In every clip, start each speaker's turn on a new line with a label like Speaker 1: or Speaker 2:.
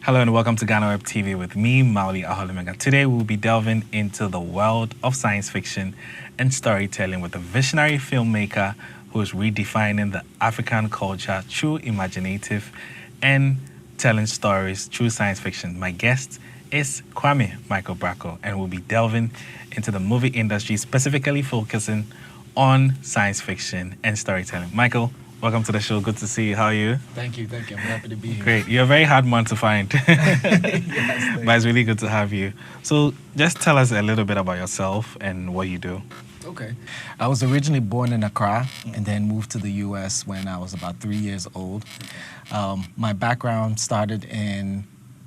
Speaker 1: Hello and welcome to GhanaWeb TV with me, Mauli Aholimega. Today we'll be delving into the world of science fiction and storytelling with a visionary filmmaker who is redefining the African culture through imaginative and telling stories through science fiction. My guest is Kwame-Michael Brako, and we'll be delving into the movie industry, specifically focusing on science fiction and storytelling. Michael, welcome to the show. Good to see you. How are you?
Speaker 2: Thank you. I'm happy to be here.
Speaker 1: Great. You're a very hard man to find.
Speaker 2: Yes,
Speaker 1: but it's really good to have you. So just tell us a little bit about yourself and what you do.
Speaker 2: Okay. I was originally born in Accra and then moved to the U.S. when I was about 3 years old. My background started in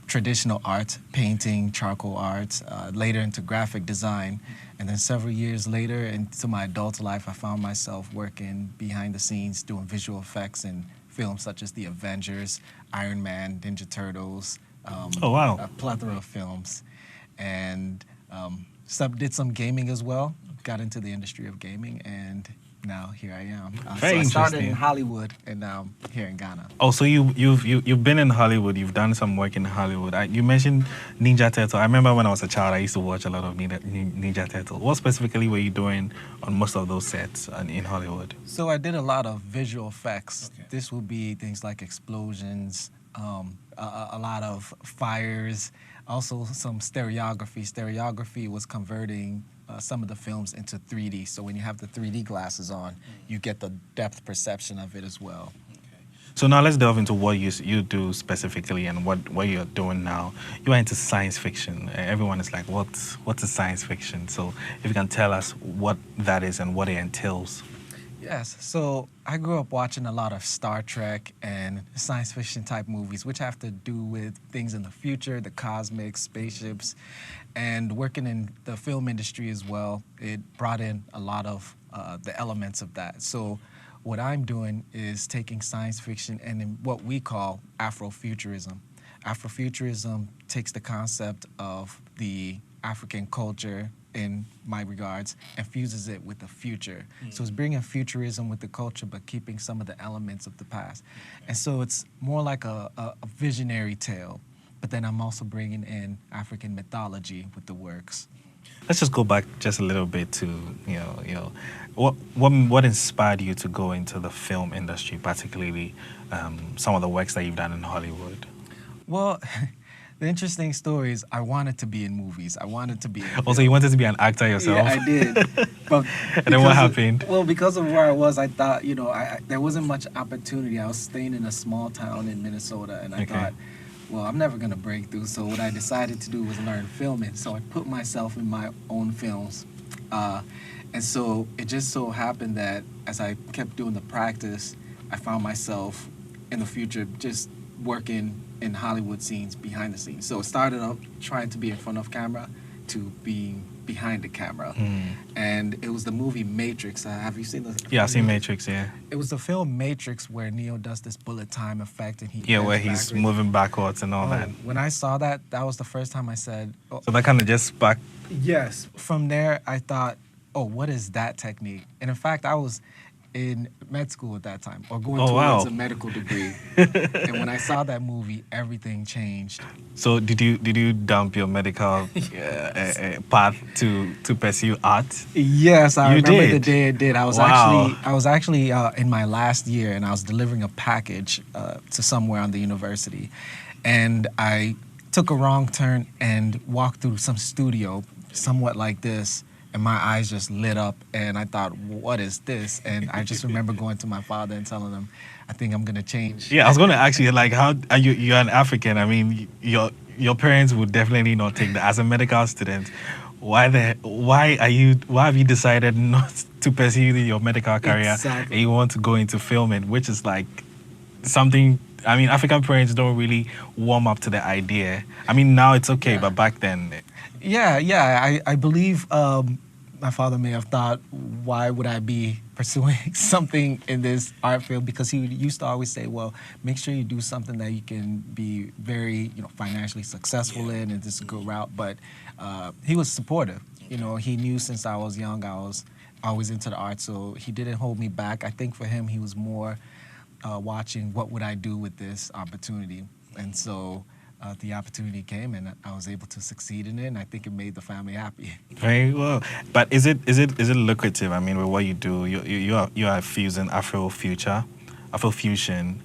Speaker 2: traditional art, painting, charcoal art, later into graphic design. And then several years later into my adult life, I found myself working behind the scenes doing visual effects in films such as the Avengers, Iron Man, Ninja Turtles,
Speaker 1: Oh, wow.
Speaker 2: a plethora of films. And did some gaming as well, got into the industry of gaming, and now here I am.
Speaker 1: Very
Speaker 2: I started
Speaker 1: interesting.
Speaker 2: in Hollywood, and now I'm here in Ghana.
Speaker 1: Oh, so you've been in Hollywood. You've done some work in Hollywood. You mentioned Ninja Turtle. I remember when I was a child, I used to watch a lot of Ninja Turtle. What specifically were you doing on most of those sets in Hollywood?
Speaker 2: So I did a lot of visual effects.
Speaker 1: Okay.
Speaker 2: This would be things like explosions, a lot of fires, also some stereography. Stereography was converting some of the films into 3D. So when you have the 3D glasses on, you get the depth perception of it as well.
Speaker 1: So now let's delve into what you do specifically and what you're doing now. You are into science fiction. Everyone is like, what's a science fiction? So if you can tell us what that is and what it entails.
Speaker 2: Yes, so I grew up watching a lot of Star Trek and science fiction type movies, which have to do with things in the future, the cosmic, spaceships, and working in the film industry as well. It brought in a lot of the elements of that. So what I'm doing is taking science fiction and in what we call Afrofuturism. Afrofuturism takes the concept of the African culture, in my regards, and fuses it with the future. So it's bringing futurism with the culture, but keeping some of the elements of the past. And so it's more like a visionary tale, but then I'm also bringing in African mythology with the works.
Speaker 1: Let's just go back just a little bit to what inspired you to go into the film industry, particularly some of the works that you've done in Hollywood.
Speaker 2: Well, the interesting story is I wanted to be in movies. I wanted to be in
Speaker 1: Also, you wanted to be an actor yourself?
Speaker 2: Yeah, I did. But
Speaker 1: and then what happened?
Speaker 2: Well, because of where I was, I thought, there wasn't much opportunity. I was staying in a small town in Minnesota, and I thought, well, I'm never going to break through. So what I decided to do was learn filming. So I put myself in my own films. And so it just so happened that as I kept doing the practice, I found myself in the future just working in Hollywood scenes behind the scenes. So it started up trying to be in front of camera to being behind the camera. And it was the movie Matrix. Have you seen the
Speaker 1: Yeah, I've seen Matrix, yeah.
Speaker 2: It was the film Matrix where Neo does this bullet time effect and
Speaker 1: where he's moving backwards and all that.
Speaker 2: When I saw that, that was the first time I said... Oh,
Speaker 1: so that kind of just sparked...
Speaker 2: Yes. From there, I thought, oh, what is that technique? And in fact, I was in med school at that time, or going towards a medical degree. And when I saw that movie, everything changed.
Speaker 1: So did you dump your medical path to pursue art?
Speaker 2: Yes, I remember
Speaker 1: did?
Speaker 2: the day it did. I was actually in my last year, and I was delivering a package to somewhere on the university, and I took a wrong turn and walked through some studio, somewhat like this. And my eyes just lit up, and I thought, what is this? And I just remember going to my father and telling him, I think I'm going to change.
Speaker 1: Yeah, I was going to ask you, like, how are you're an African. I mean, your parents would definitely not take that. As a medical student, why have you decided not to pursue your medical career?
Speaker 2: Exactly.
Speaker 1: And you want to go into filming, which is like something... I mean, African parents don't really warm up to the idea. I mean, now it's okay, but back then...
Speaker 2: Yeah. I believe my father may have thought, why would I be pursuing something in this art field? Because he used to always say, well, make sure you do something that you can be very, financially successful in, and this is a good route. But he was supportive. He knew since I was young, I was always into the art, so he didn't hold me back. I think for him, he was more watching what would I do with this opportunity. And so the opportunity came, and I was able to succeed in it, and I think it made the family happy.
Speaker 1: Very well. But is it lucrative? I mean, with what you do, you are fusing Afrofusion,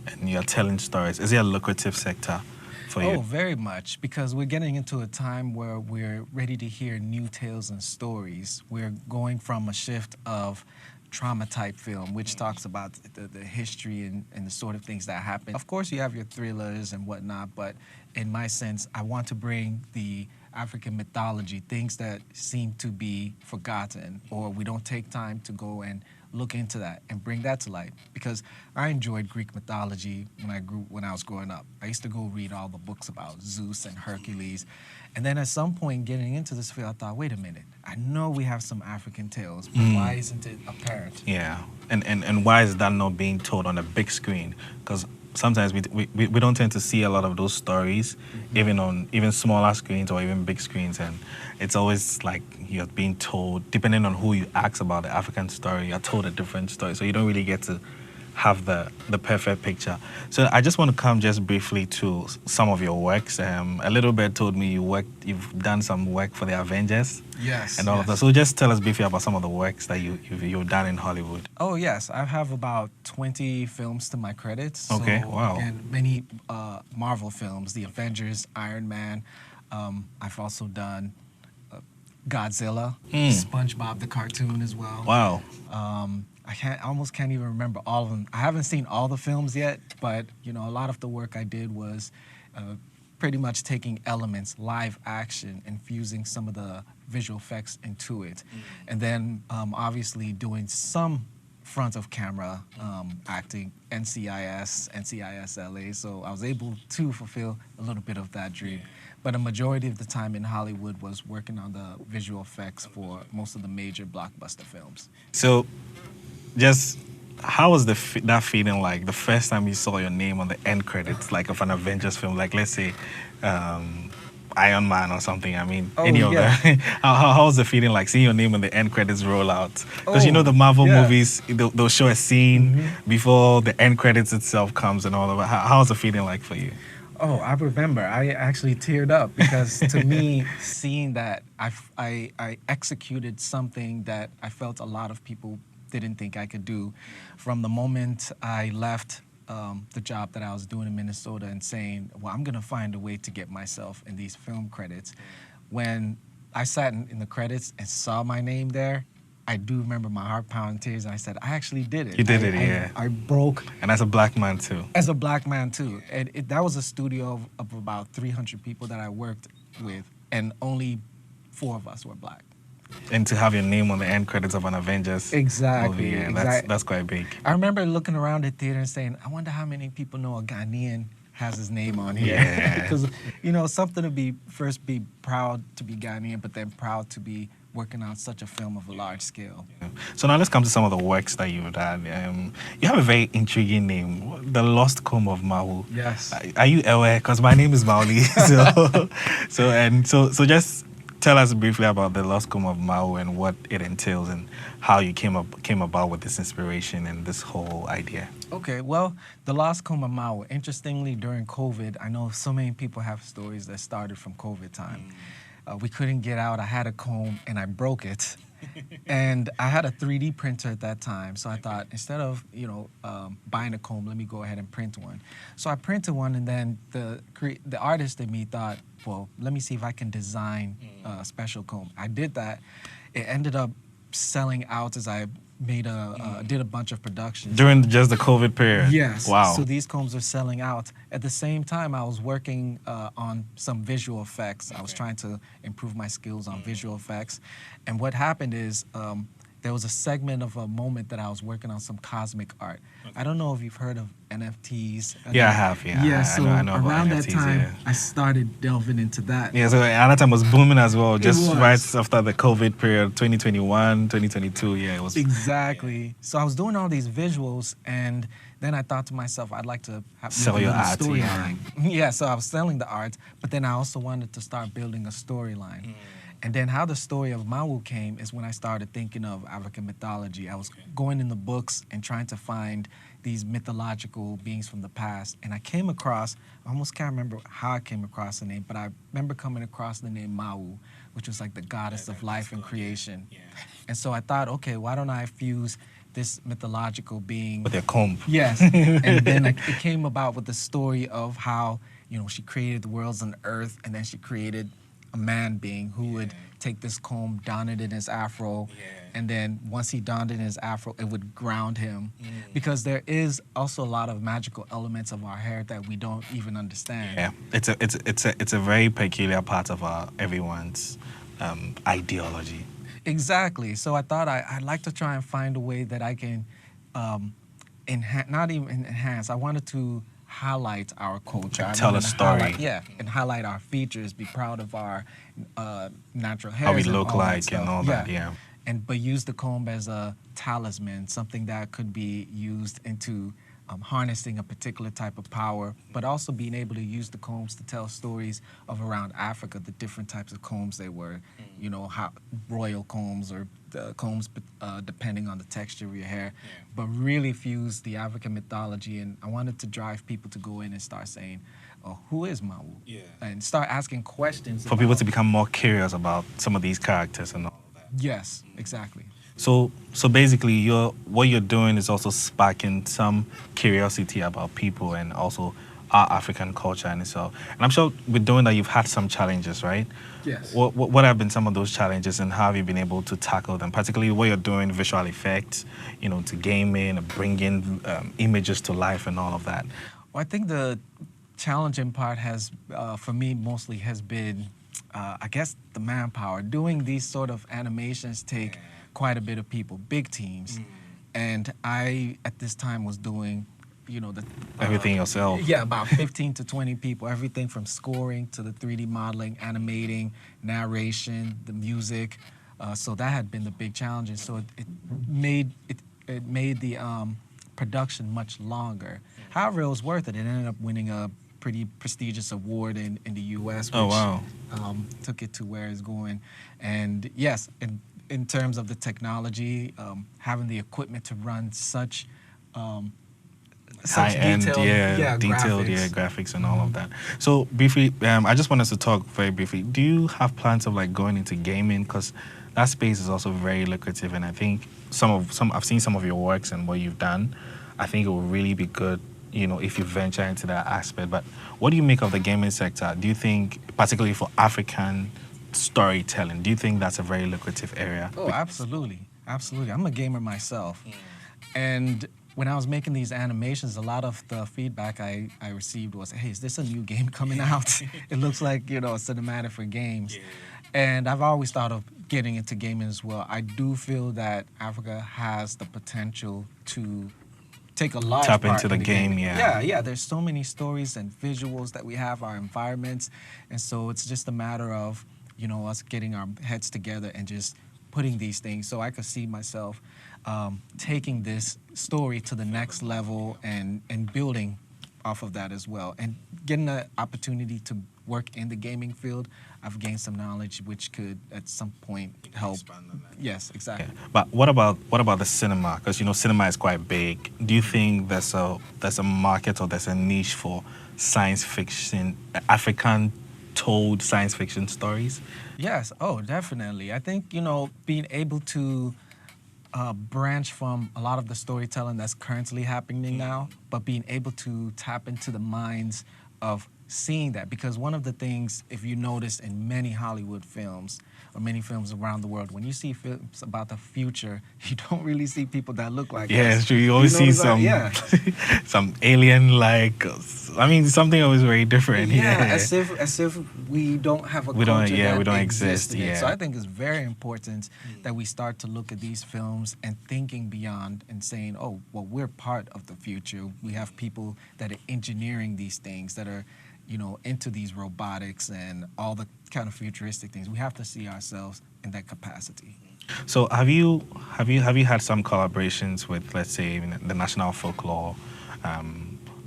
Speaker 1: and you're telling stories. Is it a lucrative sector for you?
Speaker 2: Oh, very much, because we're getting into a time where we're ready to hear new tales and stories. We're going from a shift of trauma type film, which talks about the history and the sort of things that happen. Of course, you have your thrillers and whatnot, but in my sense, I want to bring the African mythology, things that seem to be forgotten, or we don't take time to go and look into that and bring that to light. Because I enjoyed Greek mythology when I was growing up. I used to go read all the books about Zeus and Hercules. And then at some point getting into this field, I thought, wait a minute, I know we have some African tales, but why isn't it apparent?
Speaker 1: Yeah, and why is that not being told on a big screen? Because sometimes we don't tend to see a lot of those stories, even on smaller screens or even big screens, and it's always like you're being told, depending on who you ask about the African story, you're told a different story, so you don't really get to have the perfect picture. So I just want to come just briefly to some of your works. A little bit told me you've done some work for the Avengers.
Speaker 2: Yes.
Speaker 1: And all of that. So just tell us briefly about some of the works that you've done in Hollywood.
Speaker 2: Oh, yes. I have about 20 films to my credit.
Speaker 1: Okay,
Speaker 2: So,
Speaker 1: wow.
Speaker 2: And many Marvel films, the Avengers, Iron Man. I've also done Godzilla, SpongeBob the cartoon as well.
Speaker 1: Wow.
Speaker 2: I almost can't even remember all of them. I haven't seen all the films yet, but a lot of the work I did was pretty much taking elements, live action, infusing some of the visual effects into it, and then obviously doing some front of camera acting, NCIS, LA. So I was able to fulfill a little bit of that dream. But a majority of the time in Hollywood was working on the visual effects for most of the major blockbuster films.
Speaker 1: So, just how was that feeling like the first time you saw your name on the end credits, like of an Avengers film, like let's say Iron Man or something? I mean, any of that. How was the feeling like seeing your name on the end credits roll out? Because the Marvel movies, they'll show a scene before the end credits itself comes and all of that. How's the feeling like for you?
Speaker 2: Oh, I remember. I actually teared up because to me, seeing that, I executed something that I felt a lot of people didn't think I could do. From the moment I left the job that I was doing in Minnesota and saying, well, I'm going to find a way to get myself in these film credits. When I sat in the credits and saw my name there, I do remember my heart pounding tears, and I said, I actually did it.
Speaker 1: You did it, yeah.
Speaker 2: I broke.
Speaker 1: And as a black man, too.
Speaker 2: As a black man, too. And that was a studio of about 300 people that I worked with, and only 4 of us were black.
Speaker 1: And to have your name on the end credits of an Avengers movie, yeah, that's quite big.
Speaker 2: I remember looking around the theater and saying, I wonder how many people know a Ghanaian has his name on here.
Speaker 1: Yeah.
Speaker 2: Because, something to be proud to be Ghanaian, but then proud to be working on such a film of a large scale.
Speaker 1: So now let's come to some of the works that you've done. You have a very intriguing name, The Lost Comb of Mawu.
Speaker 2: Yes.
Speaker 1: Are you aware? Because my name is Mauli. So just tell us briefly about The Lost Comb of Mawu and what it entails and how you came about with this inspiration and this whole idea.
Speaker 2: Okay, well, The Lost Comb of Mawu, interestingly, during COVID, I know so many people have stories that started from COVID time. We couldn't get out. I had a comb and I broke it. And I had a 3D printer at that time. So I thought, instead of, buying a comb, let me go ahead and print one. So I printed one, and then the artist in me thought, well, let me see if I can design a special comb. I did that. It ended up selling out as I did a bunch of productions.
Speaker 1: During just the COVID period?
Speaker 2: Yes.
Speaker 1: Wow.
Speaker 2: So these combs are selling out. At the same time, I was working on some visual effects. I was trying to improve my skills on visual effects. And what happened is there was a segment of a moment that I was working on some cosmic art. I don't know if you've heard of NFTs.
Speaker 1: Yeah, I have, yeah.
Speaker 2: Yeah, so
Speaker 1: I know
Speaker 2: around
Speaker 1: NFTs,
Speaker 2: that time,
Speaker 1: yeah.
Speaker 2: I started delving into that.
Speaker 1: Yeah, so another time was booming as well, just
Speaker 2: was.
Speaker 1: right after the COVID period, 2021, 2022, yeah, it was.
Speaker 2: Exactly. So I was doing all these visuals, and then I thought to myself, I'd like to
Speaker 1: Sell your art,
Speaker 2: storyline. Yeah, so I was selling the art, but then I also wanted to start building a storyline. And then how the story of Mawu came is when I started thinking of African mythology. I was going in the books and trying to find these mythological beings from the past. And I came across, I almost can't remember how I came across the name, but I remember coming across the name Mawu, which was like the goddess of life and creation.
Speaker 1: Yeah.
Speaker 2: And so I thought, okay, why don't I fuse this mythological being
Speaker 1: With their comb.
Speaker 2: Yes, and then it came about with the story of how, you know, she created the worlds on earth, and then she created a man being who would take this comb, don it in his afro, and then once he donned it in his afro, it would ground him. Because there is also a lot of magical elements of our hair that we don't even understand.
Speaker 1: Yeah, it's a very peculiar part of everyone's ideology.
Speaker 2: Exactly. So I thought I'd like to try and find a way that I can not even enhance. I wanted to highlight our culture.
Speaker 1: Tell a story.
Speaker 2: And highlight our features, be proud of our natural hair.
Speaker 1: How we look like and all that,
Speaker 2: But use the comb as a talisman, something that could be used into harnessing a particular type of power, but also being able to use the combs to tell stories of around Africa, the different types of combs they were, you know, how royal combs or combs depending on the texture of your hair, but really fuse the African mythology. And I wanted to drive people to go in and start saying, oh, who is Mawu? And start asking questions.
Speaker 1: For people to become more curious about some of these characters and all of that.
Speaker 2: Yes, exactly.
Speaker 1: So basically, what you're doing is also sparking some curiosity about people and also our African culture in itself. And I'm sure with doing that, you've had some challenges, right?
Speaker 2: Yes.
Speaker 1: What have been some of those challenges, and how have you been able to tackle them? Particularly what you're doing, visual effects, you know, to gaming, bringing images to life and all of that.
Speaker 2: Well, I think the challenging part has, for me, mostly has been, I guess, the manpower. Doing these sort of animations take quite a bit of people, big teams. And I, at this time, was doing, you know,
Speaker 1: everything yourself.
Speaker 2: Yeah, about 15 to 20 people, everything from scoring to the 3D modeling, animating, narration, the music. So that had been the big challenge. And so it made the production much longer. However, it was worth it. It ended up winning a pretty prestigious award in the U.S., which took it to where it's going. And yes, in terms of the technology, having the equipment to run such
Speaker 1: high-end, detailed graphics and all of that. So briefly, I just want us to talk very briefly. Do you have plans of like going into gaming? Because that space is also very lucrative, and I think I've seen some of your works and what you've done. I think it will really be good, you know, if you venture into that aspect. But what do you make of the gaming sector? Do you think, particularly for African storytelling, do you think that's a very lucrative area?
Speaker 2: Oh, absolutely. Absolutely. I'm a gamer myself. And when I was making these animations, a lot of the feedback I received was, hey, is this a new game coming out? It looks like, you know, a cinematic for games. And I've always thought of getting into gaming as well. I do feel that Africa has the potential to take a large
Speaker 1: tap
Speaker 2: part
Speaker 1: into the game,
Speaker 2: Yeah, there's so many stories and visuals that we have, our environments. And so it's just a matter of, you know, us getting our heads together and just putting these things. So I could see myself taking this story to the next level and building off of that as well. And getting the opportunity to work in the gaming field, I've gained some knowledge which could at some point help. Yes, exactly.
Speaker 1: Okay. But what about the cinema? Because, you know, cinema is quite big. Do you think there's a market or there's a niche for science fiction, African told science fiction stories?
Speaker 2: Yes, oh, definitely. I think, you know, being able to branch from a lot of the storytelling that's currently happening now, but being able to tap into the minds of seeing that. Because one of the things, if you notice in many Hollywood films, or many films around the world, when you see films about the future, you don't really see people that look like us.
Speaker 1: Yeah, it's true. You always see some alien-like, I mean, something always very different.
Speaker 2: As if we don't have a culture that
Speaker 1: we don't exist.
Speaker 2: So I think it's very important that we start to look at these films and thinking beyond and saying, oh, well, we're part of the future. We have people that are engineering these things, that are, you know, into these robotics and all the kind of futuristic things. We have to see ourselves in that capacity.
Speaker 1: So have you had some collaborations with, let's say, the National Folklore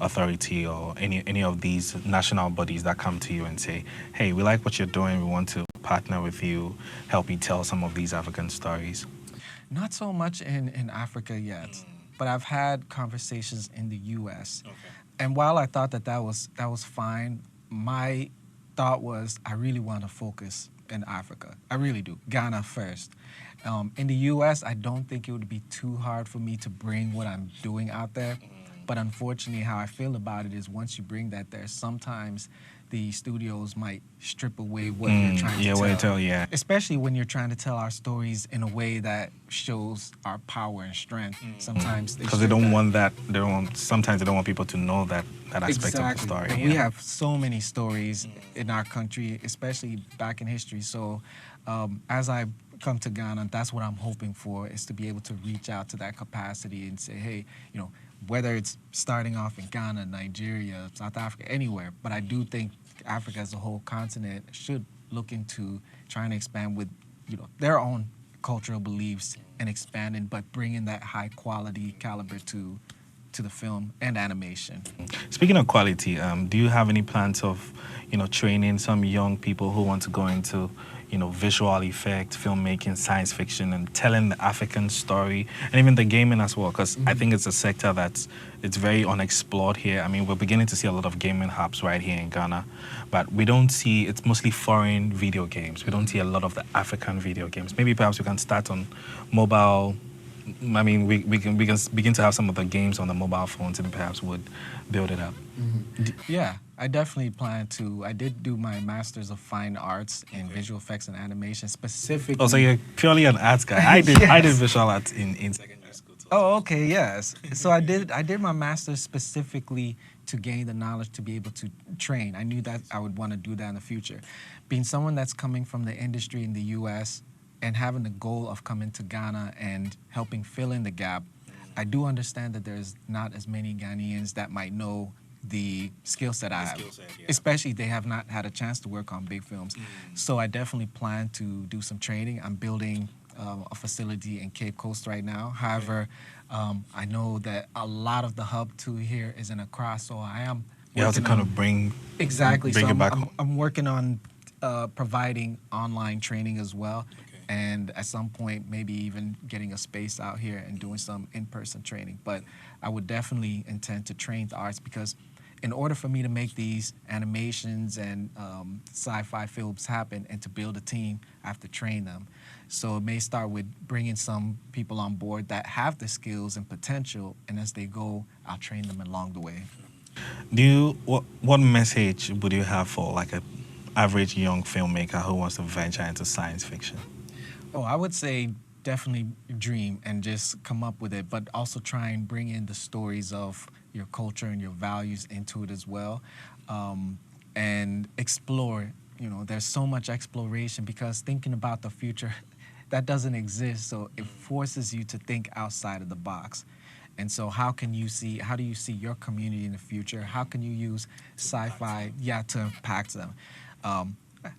Speaker 1: Authority or any of these national bodies that come to you and say, hey, we like what you're doing, we want to partner with you, help you tell some of these African stories?
Speaker 2: Not so much in Africa yet, but I've had conversations in the U.S.
Speaker 1: Okay.
Speaker 2: And while I thought that was fine, my thought was I really want to focus in Africa. I really do. Ghana first. In the U.S., I don't think it would be too hard for me to bring what I'm doing out there. But unfortunately, how I feel about it is once you bring that there, sometimes the studios might strip away what you're trying to tell. Especially when you're trying to tell our stories in a way that shows our power and strength. Sometimes
Speaker 1: because they don't want that. Sometimes they don't want people to know that aspect of the story.
Speaker 2: And we have so many stories in our country, especially back in history. So as I come to Ghana, that's what I'm hoping for, is to be able to reach out to that capacity and say, hey, you know, whether it's starting off in Ghana, Nigeria, South Africa, anywhere, but I do think Africa as a whole continent should look into trying to expand with, you know, their own cultural beliefs and expanding, but bringing that high quality caliber to the film and animation.
Speaker 1: Speaking of quality, do you have any plans of, you know, training some young people who want to go into, you know, visual effect, filmmaking, science fiction, and telling the African story, and even the gaming as well? Because I think it's a sector it's very unexplored here. I mean, we're beginning to see a lot of gaming hubs right here in Ghana, but we don't see, it's mostly foreign video games. We don't see a lot of the African video games. Maybe perhaps we can start on mobile. I mean, we can begin to have some of the games on the mobile phones, and perhaps would build it up.
Speaker 2: Yeah, I definitely plan to. I did do my Master's of Fine Arts in Visual Effects and Animation, specifically.
Speaker 1: Oh, so you're purely an arts guy. I did
Speaker 2: Yes.
Speaker 1: I did visual arts in secondary school too.
Speaker 2: Oh, okay, yes. So I did my Master's specifically to gain the knowledge to be able to train. I knew that I would want to do that in the future. Being someone that's coming from the industry in the U.S., and having the goal of coming to Ghana and helping fill in the gap, I do understand that there's not as many Ghanaians that might know the skill set I have, especially they have not had a chance to work on big films. So I definitely plan to do some training. I'm building a facility in Cape Coast right now. However, I know that a lot of the hub too here is in Accra, so I am
Speaker 1: You have to kind of bring it back.
Speaker 2: I'm working on providing online training as well. And at some point, maybe even getting a space out here and doing some in-person training. But I would definitely intend to train the arts, because in order for me to make these animations and sci-fi films happen and to build a team, I have to train them. So it may start with bringing some people on board that have the skills and potential, and as they go, I'll train them along the way.
Speaker 1: What message would you have for like an average young filmmaker who wants to venture into science fiction?
Speaker 2: Oh, I would say definitely dream and just come up with it, but also try and bring in the stories of your culture and your values into it as well, and explore. You know, there's so much exploration, because thinking about the future, that doesn't exist, so it forces you to think outside of the box. And so how do you see your community in the future? How can you use sci-fi, to impact them?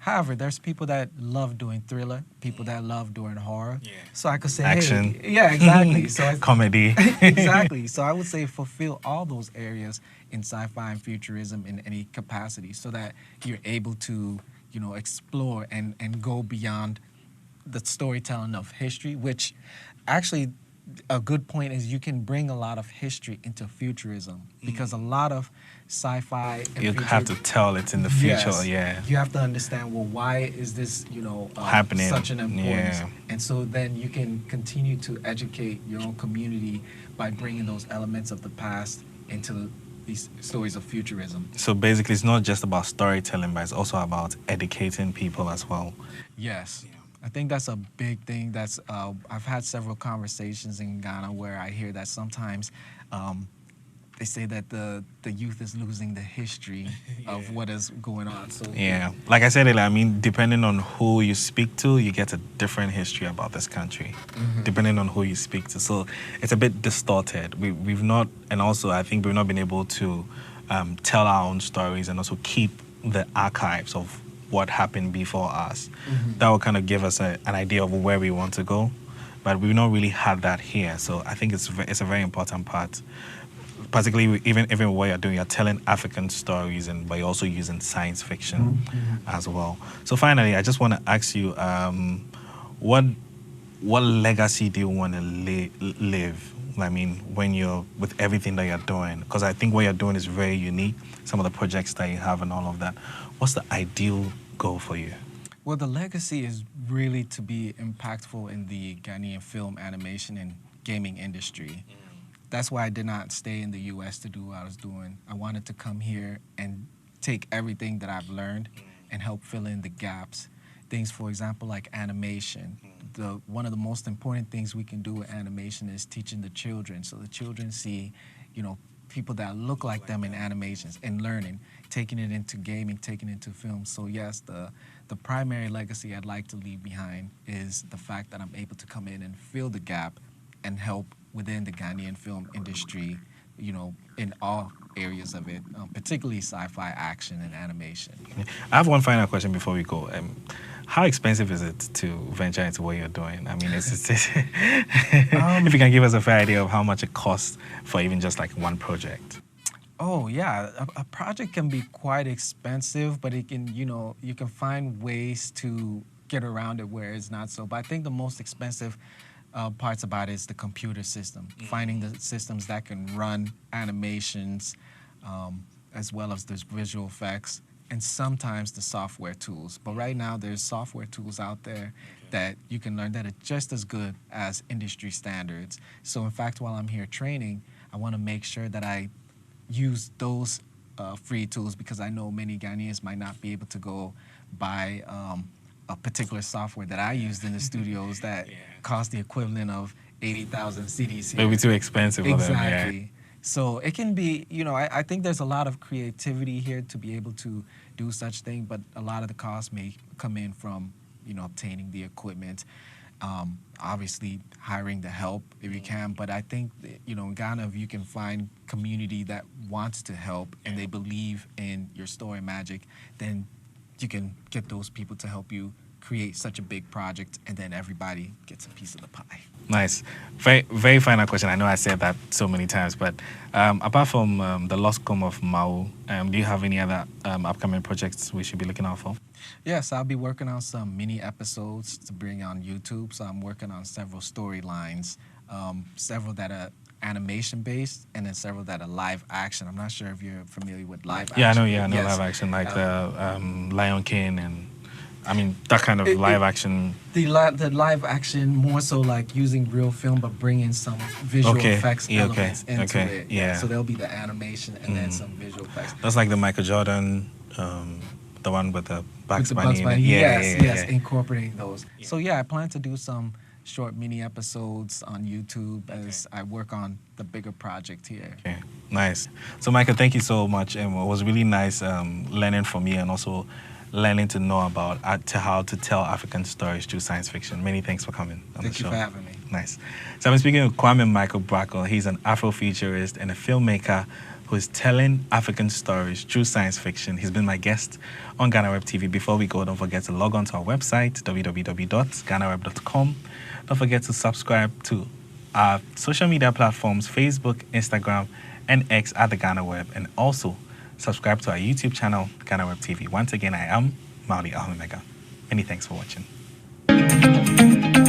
Speaker 2: However, there's people that love doing thriller, people that love doing horror. So I could say
Speaker 1: action.
Speaker 2: Hey, yeah, exactly. So
Speaker 1: comedy.
Speaker 2: Exactly. So I would say fulfill all those areas in sci-fi and futurism in any capacity, so that you're able to, you know, explore and go beyond the storytelling of history, which actually a good point is you can bring a lot of history into futurism, because a lot of sci-fi and
Speaker 1: you have to tell it in the future.
Speaker 2: You have to understand, well, why is this, you know,
Speaker 1: happening,
Speaker 2: such an importance? And so then you can continue to educate your own community by bringing those elements of the past into these stories of futurism.
Speaker 1: So basically, it's not just about storytelling, but it's also about educating people as well.
Speaker 2: Yes. I think that's a big thing. That's I've had several conversations in Ghana where I hear that sometimes they say that the youth is losing the history of what is going on. So
Speaker 1: like I said earlier, I mean, depending on who you speak to, you get a different history about this country, depending on who you speak to. So it's a bit distorted. We've not, and also I think we've not been able to tell our own stories and also keep the archives of what happened before us. That will kind of give us an idea of where we want to go, but we've not really had that here. So I think it's a very important part. particularly even what you're doing, you're telling African stories, but you're also using science fiction as well. So finally, I just want to ask you, what legacy do you want to live? I mean, when you're with everything that you're doing, because I think what you're doing is very unique. Some of the projects that you have and all of that. What's the ideal goal for you?
Speaker 2: Well, the legacy is really to be impactful in the Ghanaian film, animation, and gaming industry. That's why I did not stay in the U.S. to do what I was doing. I wanted to come here and take everything that I've learned and help fill in the gaps. Things, for example, like animation. One of the most important things we can do with animation is teaching the children, so the children see, people that look like them in animations and learning, taking it into gaming, taking it into film. So yes, the primary legacy I'd like to leave behind is the fact that I'm able to come in and fill the gap and help within the Ghanaian film industry, in all areas of it, particularly sci-fi, action, and animation.
Speaker 1: I have one final question before we go. How expensive is it to venture into what you're doing? I mean, if you can give us a fair idea of how much it costs for even just like one project.
Speaker 2: Oh yeah, a project can be quite expensive, but it can, you can find ways to get around it where it's not so. But I think the most expensive parts about it is the computer system, finding the systems that can run animations, as well as there's visual effects, and sometimes the software tools. But right now there's software tools out there that you can learn that are just as good as industry standards. So in fact, while I'm here training, I want to make sure that I use those free tools, because I know many Ghanaians might not be able to go buy a particular software that I used in the studios that cost the equivalent of 80,000 CDs here.
Speaker 1: Maybe too expensive for them.
Speaker 2: Exactly. So it can be, I think there's a lot of creativity here to be able to do such thing, but a lot of the costs may come in from, obtaining the equipment, obviously hiring the help if you can. But I think, in Ghana, if you can find community that wants to help and they believe in your story magic, then you can get those people to help you create such a big project, and then everybody gets a piece of the pie.
Speaker 1: Nice. Very, very final question. I know I said that so many times, but apart from the Lost Comb of Mau, do you have any other upcoming projects we should be looking out for?
Speaker 2: Yes, I'll be working on some mini episodes to bring on YouTube. So I'm working on several storylines, several that are animation-based, and then several that are live action. I'm not sure if you're familiar with live action.
Speaker 1: I know live action, like the Lion King and... I mean, that kind of live action.
Speaker 2: The live action, more so like using real film, but bringing some visual effects elements into it.
Speaker 1: Yeah.
Speaker 2: So there'll be the animation and then some visual effects.
Speaker 1: That's like the Michael Jordan, the one with the Bugs Bunny.
Speaker 2: Yes, incorporating those. Yeah. So yeah, I plan to do some short mini episodes on YouTube as I work on the bigger project here.
Speaker 1: Okay, nice. So Michael, thank you so much. It was really nice learning from you, and also learning to know about how to tell African stories through science fiction. Many thanks for coming on the show.
Speaker 2: Thank you for having me.
Speaker 1: Nice. So I'm speaking with Kwame-Michael Brako. He's an Afrofuturist and a filmmaker who is telling African stories through science fiction. He's been my guest on GhanaWeb TV. Before we go, don't forget to log on to our website, www.ghanaweb.com. Don't forget to subscribe to our social media platforms, Facebook, Instagram, and X at the GhanaWeb, and also subscribe to our YouTube channel, GhanaWeb TV. Once again, I am Mauli Ahumega. Many thanks for watching.